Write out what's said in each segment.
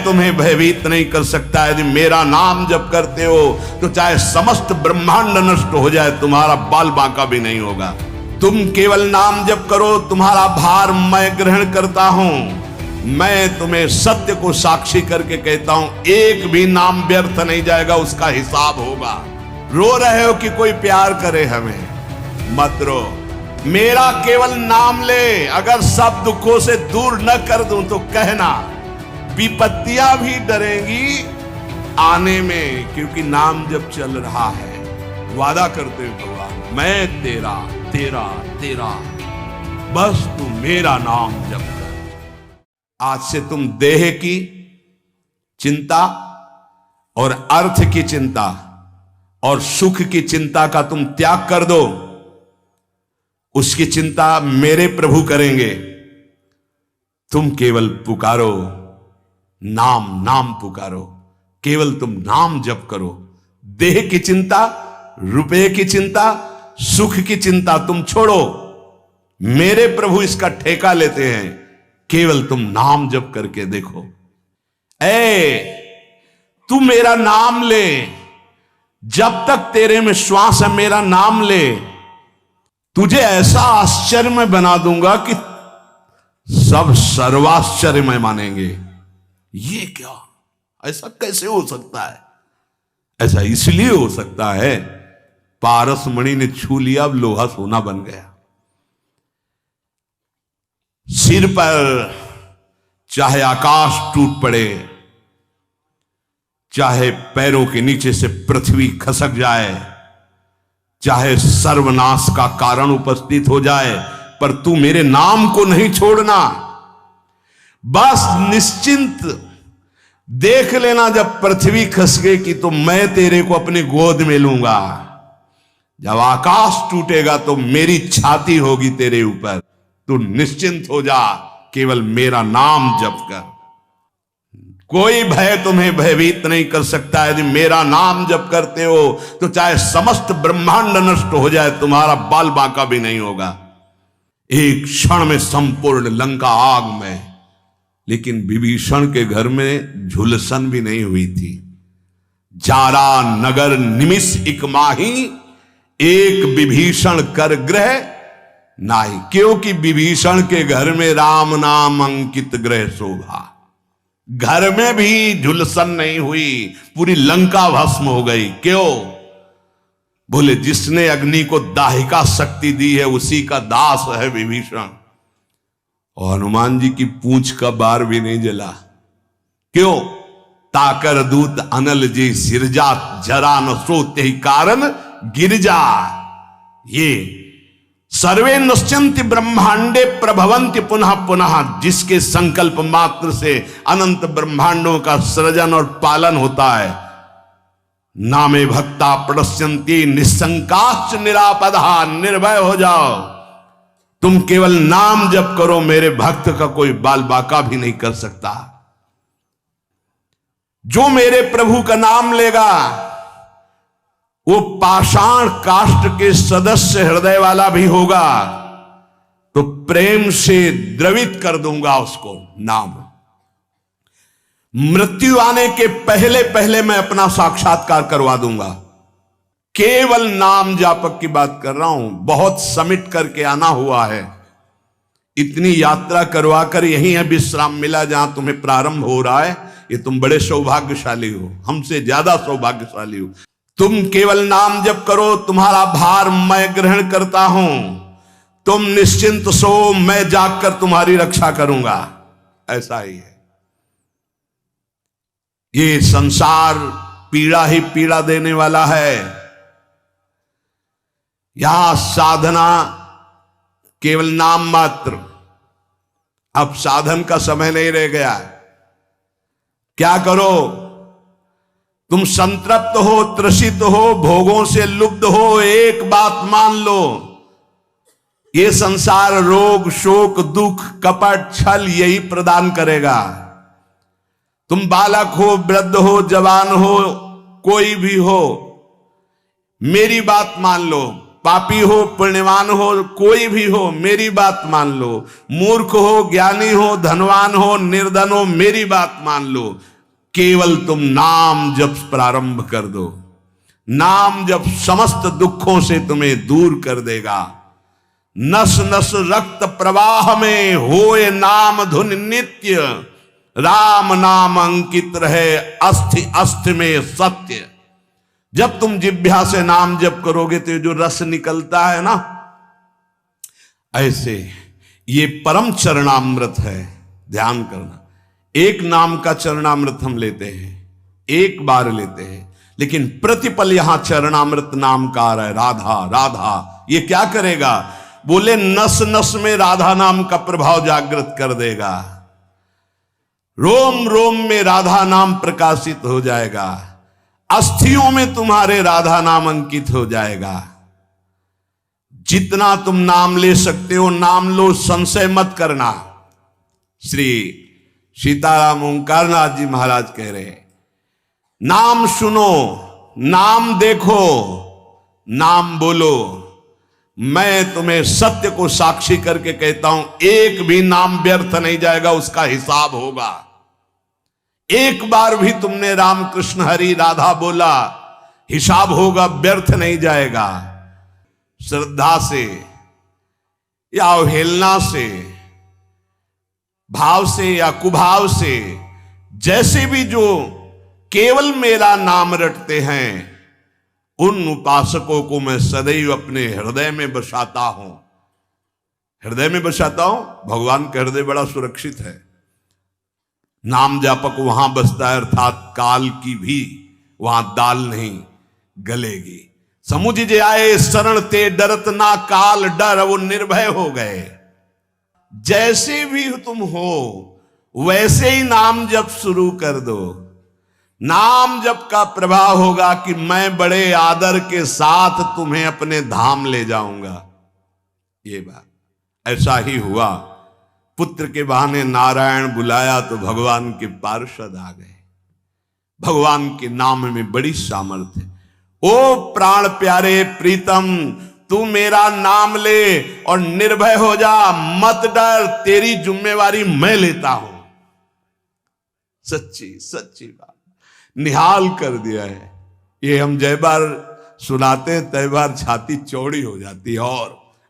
मैं तुम्हें भयभीत नहीं कर सकता। यदि मेरा नाम जप करते हो तो चाहे समस्त ब्रह्मांड नष्ट हो जाए, तुम्हारा बाल बांका भी नहीं होगा। तुम केवल नाम जप करो, तुम्हारा भार मैं ग्रहण करता हूं। मैं तुम्हें सत्य को साक्षी करके कहता हूं, एक भी नाम व्यर्थ नहीं जाएगा, उसका हिसाब होगा। रो रहे हो कि कोई प्यार करे हमें, मत रो। मेरा केवल नाम ले, अगर सब दुखों से दूर न कर दूं तो कहना, विपत्तियां भी डरेंगी आने में, क्योंकि नाम जब चल रहा है। वादा करते हो भगवान, मैं तेरा तेरा तेरा, बस तू मेरा नाम जप कर। आज से तुम देह की चिंता और अर्थ की चिंता और सुख की चिंता का तुम त्याग कर दो। उसकी चिंता मेरे प्रभु करेंगे। तुम केवल पुकारो, नाम नाम पुकारो, केवल तुम नाम जप करो। देह की चिंता, रुपए की चिंता, सुख की चिंता तुम छोड़ो। मेरे प्रभु इसका ठेका लेते हैं। केवल तुम नाम जप करके देखो। तू मेरा नाम ले, जब तक तेरे में श्वास है मेरा नाम ले, तुझे ऐसा आश्चर्यमय बना दूंगा कि सब सर्वाश्चर्यमय मानेंगे। ये क्या, ऐसा कैसे हो सकता है? ऐसा इसलिए हो सकता है, पारस मणि ने छू लिया, अब लोहा सोना बन गया। सिर पर चाहे आकाश टूट पड़े, चाहे पैरों के नीचे से पृथ्वी खसक जाए, चाहे सर्वनाश का कारण उपस्थित हो जाए, पर तू मेरे नाम को नहीं छोड़ना। बस निश्चिंत देख लेना, जब पृथ्वी खसकेगी तो मैं तेरे को अपनी गोद में लूंगा। जब आकाश टूटेगा तो मेरी छाती होगी तेरे ऊपर। तू निश्चिंत हो जा, केवल मेरा नाम जप कर। कोई भय तुम्हें भयभीत नहीं कर सकता। यदि मेरा नाम जप करते हो तो चाहे समस्त ब्रह्मांड नष्ट हो जाए, तुम्हारा बाल बांका भी नहीं होगा। एक क्षण में संपूर्ण लंका आग में, लेकिन विभीषण के घर में झुलसन भी नहीं हुई थी। जारा नगर निमिष इक माही, एक विभीषण कर गृह नाही। क्योंकि विभीषण के घर में राम नाम अंकित गृह शोभा। घर में भी झुलसन नहीं हुई, पूरी लंका भस्म हो गई। क्यों? बोले जिसने अग्नि को दाहिका शक्ति दी है उसी का दास है विभीषण। और हनुमान जी की पूंछ का बार भी नहीं जला। क्यों? ताकर दूत अनल जी सिरजा, जरा न सोते ही कारण गिरजा। ये सर्वे नश्यन्ति ब्रह्मांडे प्रभवन्ति पुनः पुनः, जिसके संकल्प मात्र से अनंत ब्रह्मांडों का सृजन और पालन होता है। नामे भक्ता प्रणश्यन्ति निसंकाश्च निरापदा। निर्भय हो जाओ, तुम केवल नाम जप करो, मेरे भक्त का कोई बाल बाका भी नहीं कर सकता। जो मेरे प्रभु का नाम लेगा वो पाषाण काष्ठ के सदस्य हृदय वाला भी होगा, तो प्रेम से द्रवित कर दूंगा उसको नाम। मृत्यु आने के पहले पहले मैं अपना साक्षात्कार करवा दूंगा। केवल नाम जापक की बात कर रहा हूं। बहुत समिट करके आना हुआ है। इतनी यात्रा करवा कर यहीं है विश्राम मिला जहां तुम्हें प्रारंभ हो रहा है। ये तुम बड़े सौभाग्यशाली हो, हमसे ज्यादा सौभाग्यशाली हो। तुम केवल नाम जप करो, तुम्हारा भार मैं ग्रहण करता हूं। तुम निश्चिंत सो, मैं जागकर तुम्हारी रक्षा करूंगा। ऐसा ही है। ये संसार पीड़ा ही पीड़ा देने वाला है। यहां साधना केवल नाम मात्र। अब साधन का समय नहीं रह गया। क्या करो? तुम संतृप्त हो, त्रसित हो, भोगों से लुब्ध हो, एक बात मान लो, ये संसार रोग, शोक, दुख, कपट, छल यही प्रदान करेगा। तुम बालक हो, वृद्ध हो, जवान हो, कोई भी हो, मेरी बात मान लो, पापी हो पुण्यवान हो, कोई भी हो, मेरी बात मान लो। मूर्ख हो ज्ञानी हो, धनवान हो निर्धन हो, मेरी बात मान लो। केवल तुम नाम जप प्रारंभ कर दो। नाम जप समस्त दुखों से तुम्हें दूर कर देगा। नस नस रक्त प्रवाह में होए नाम धुन नित्य, राम नाम अंकित रहे अस्थि अस्थि में सत्य। जब तुम जिह्वा से नाम जप करोगे तो जो रस निकलता है ना, ऐसे ये परम चरणामृत है। ध्यान करना, एक नाम का चरणामृत हम लेते हैं, एक बार लेते हैं, लेकिन प्रतिपल यहां चरणामृत नाम का आ रहा है, राधा राधा। ये क्या करेगा? बोले नस नस में राधा नाम का प्रभाव जागृत कर देगा। रोम रोम में राधा नाम प्रकाशित हो जाएगा। अस्थियों में तुम्हारे राधा नाम अंकित हो जाएगा। जितना तुम नाम ले सकते हो नाम लो, संशय मत करना। श्री सीताराम ओंकारनाथ जी महाराज कह रहे हैं, नाम सुनो, नाम देखो, नाम बोलो। मैं तुम्हें सत्य को साक्षी करके कहता हूं, एक भी नाम व्यर्थ नहीं जाएगा, उसका हिसाब होगा। एक बार भी तुमने राम कृष्ण हरि राधा बोला, हिसाब होगा, व्यर्थ नहीं जाएगा। श्रद्धा से या अवहेलना से, भाव से या कुभाव से, जैसे भी जो केवल मेरा नाम रटते हैं, उन उपासकों को मैं सदैव अपने हृदय में बसाता हूं। हृदय में बसाता हूं, भगवान का हृदय बड़ा सुरक्षित है। नाम जापक वहां बसता है, अर्थात काल की भी वहां दाल नहीं गलेगी। समुझ जे आए शरण ते डरत ना काल डर, वो निर्भय हो गए। जैसे भी तुम हो वैसे ही नाम जप शुरू कर दो। नाम जप का प्रभाव होगा कि मैं बड़े आदर के साथ तुम्हें अपने धाम ले जाऊंगा। ये बात ऐसा ही हुआ। पुत्र के बहाने नारायण बुलाया तो भगवान के पार्षद आ गए। भगवान के नाम में बड़ी सामर्थ्य। ओ प्राण प्यारे प्रीतम, तू मेरा नाम ले और निर्भय हो जा, मत डर, तेरी जिम्मेवारी मैं लेता हूं। सच्ची सच्ची बात निहाल कर दिया है। ये हम जय बार सुनाते हैं तय बार छाती चौड़ी हो जाती है,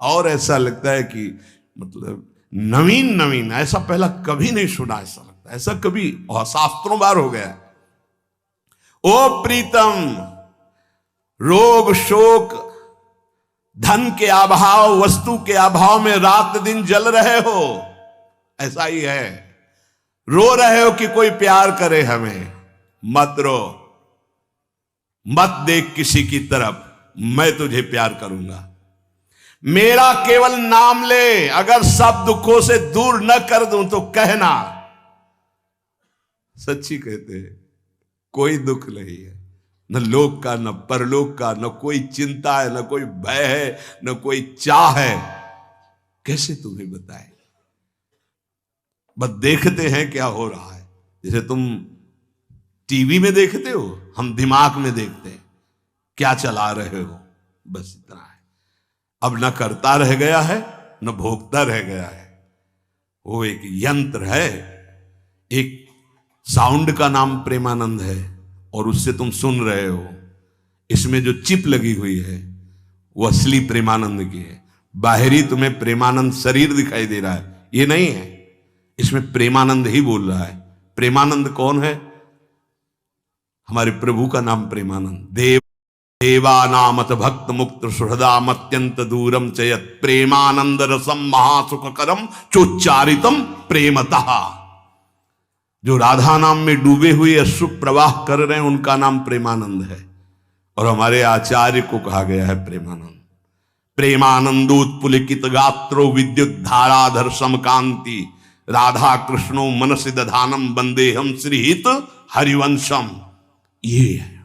और ऐसा लगता है कि मतलब नवीन नवीन, ऐसा पहला कभी नहीं सुना। ऐसा लगता है ऐसा कभी और शास्त्रों बार हो गया। ओ प्रीतम, रोग शोक धन के अभाव वस्तु के अभाव में रात दिन जल रहे हो, ऐसा ही है। रो रहे हो कि कोई प्यार करे हमें, मत रो, मत देख किसी की तरफ, मैं तुझे प्यार करूंगा। मेरा केवल नाम ले, अगर सब दुखों से दूर न कर दूं तो कहना। सच्ची कहते हैं, कोई दुख नहीं है, न लोक का न परलोक का, न कोई चिंता है, न कोई भय है, न कोई चाह है। कैसे तुम्हें बताएं? बस देखते हैं क्या हो रहा है। जैसे तुम टीवी में देखते हो, हम दिमाग में देखते हैं क्या चला रहे हो, बस इतना है। अब न करता रह गया है न भोगता रह गया है। वो एक यंत्र है। एक साउंड का नाम प्रेमानंद है और उससे तुम सुन रहे हो। इसमें जो चिप लगी हुई है वो असली प्रेमानंद की है। बाहरी तुम्हें प्रेमानंद शरीर दिखाई दे रहा है, ये नहीं है। इसमें प्रेमानंद ही बोल रहा है। प्रेमानंद कौन है? हमारे प्रभु का नाम प्रेमानंद। देवानामत भक्त मुक्त सुहृदाम अत्यंत दूरम चयत प्रेमानंद रसम महासुखकरम चोच्चारितम प्रेमतः। जो राधा नाम में डूबे हुए अश्रु प्रवाह कर रहे हैं उनका नाम प्रेमानंद है, और हमारे आचार्य को कहा गया है प्रेमानंद। प्रेमानंदोत्पुलिकित गात्रो विद्युत धाराधर समकांति राधा कृष्णो मनसि दधानम वंदेहम श्रीहित हरिवंशम। ये है।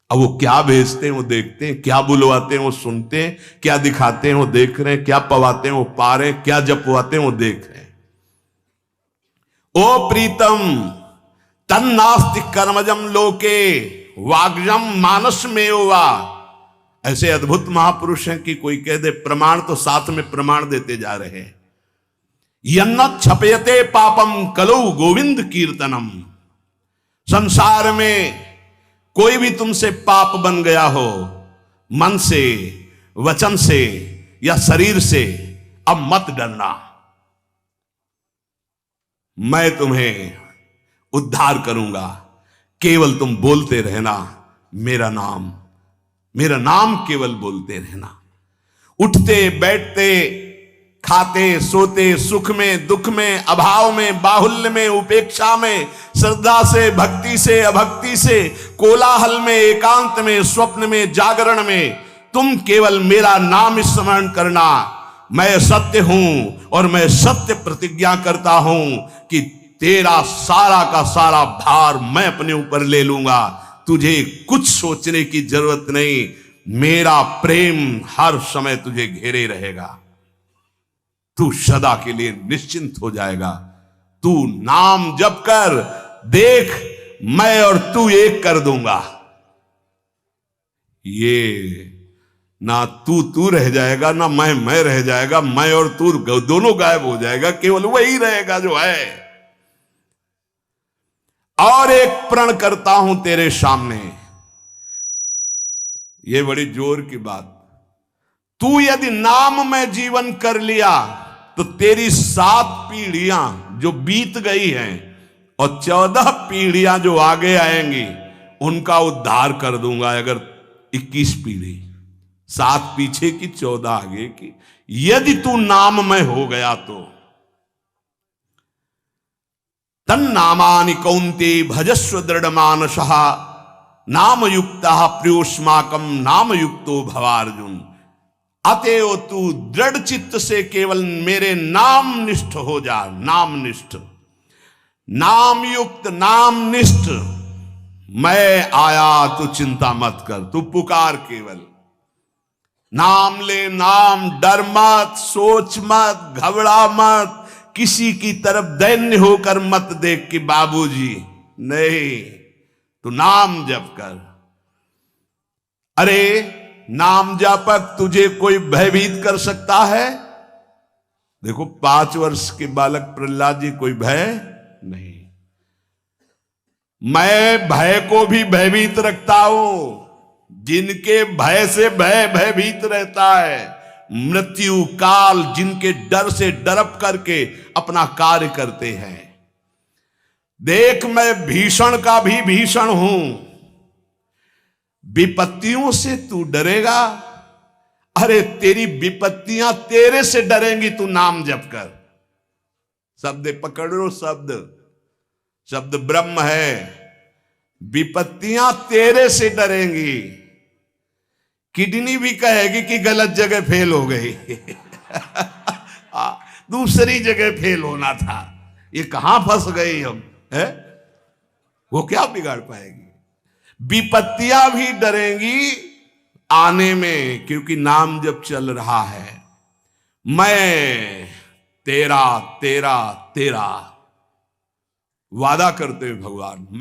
अब वो क्या भेजते हैं वो देखते हैं, क्या बुलवाते हैं वो सुनते हैं, क्या दिखाते हैं वो देख रहे हैं, क्या पवाते हैं वो पा रहे हैं, क्या जपवाते हैं वो देख रहे हैं। ओ प्रीतम, तन्नास्ति कर्मजम लोके वाग्जम मानस में वा। ऐसे अद्भुत महापुरुष हैं कि कोई कह दे प्रमाण तो साथ में प्रमाण देते जा रहे हैं। यन्न छपयते पापम कलौ गोविंद कीर्तनम। संसार में कोई भी तुमसे पाप बन गया हो, मन से, वचन से या शरीर से, अब मत डरना, मैं तुम्हें उद्धार करूंगा। केवल तुम बोलते रहना मेरा नाम केवल बोलते रहना। उठते बैठते, खाते सोते, सुख में दुख में, अभाव में बाहुल्य में, उपेक्षा में, श्रद्धा से भक्ति से अभक्ति से, कोलाहल में एकांत में, स्वप्न में जागरण में, तुम केवल मेरा नाम स्मरण करना। मैं सत्य हूं और मैं सत्य प्रतिज्ञा करता हूं कि तेरा सारा का सारा भार मैं अपने ऊपर ले लूंगा। तुझे कुछ सोचने की जरूरत नहीं, मेरा प्रेम हर समय तुझे घेरे रहेगा। तू सदा के लिए निश्चिंत हो जाएगा। तू नाम जप कर देख, मैं और तू एक कर दूंगा। ये ना तू रह जाएगा, ना मैं रह जाएगा, मैं और तू दोनों गायब हो जाएगा, केवल वही रहेगा जो है। और एक प्रण करता हूं तेरे सामने, ये बड़ी जोर की बात। तू यदि नाम में जीवन कर लिया तो तेरी 7 पीढ़ियां जो बीत गई हैं और 14 पीढ़ियां जो आगे आएंगी उनका उद्धार कर दूंगा। अगर 21 पीढ़ी, 7 पीछे की 14 आगे की, यदि तू नाम में हो गया तो। तन्नामानि कौन्ते भजस्व दृढ़मानसः नाम युक्तः प्रियोस्माकं नाम युक्तो भवार्जुन। अतएव तू दृढ़ चित्त से केवल मेरे नाम निष्ठ हो जा। नाम निष्ठ, नाम युक्त, नाम निष्ठ। मैं आया, तू चिंता मत कर, तू पुकार केवल। नाम ले, नाम, डर मत, सोच मत, घबरा मत, किसी की तरफ दैन्य होकर मत देख कि बाबूजी, नहीं, तू नाम जप कर। अरे नाम जापक तुझे कोई भयभीत कर सकता है? देखो 5 वर्ष के बालक प्रहलाद जी, कोई भय नहीं। मैं भय को भी भयभीत रखता हूं। जिनके भय से भयभीत रहता है, मृत्यु काल जिनके डर से डरप करके अपना कार्य करते हैं। देख, मैं भीषण का भी भीषण हूं। विपत्तियों से तू डरेगा? अरे तेरी विपत्तियां तेरे से डरेंगी, तू नाम जप कर। शब्द पकड़ लो, शब्द ब्रह्म है। विपत्तियां तेरे से डरेंगी। किडनी भी कहेगी कि गलत जगह फेल हो गई दूसरी जगह फेल होना था, ये कहां फंस गई हम, है? वो क्या बिगाड़ पाएगी? विपत्तियां भी डरेंगी आने में, क्योंकि नाम जब चल रहा है। मैं तेरा तेरा तेरा वादा करते हैं भगवान।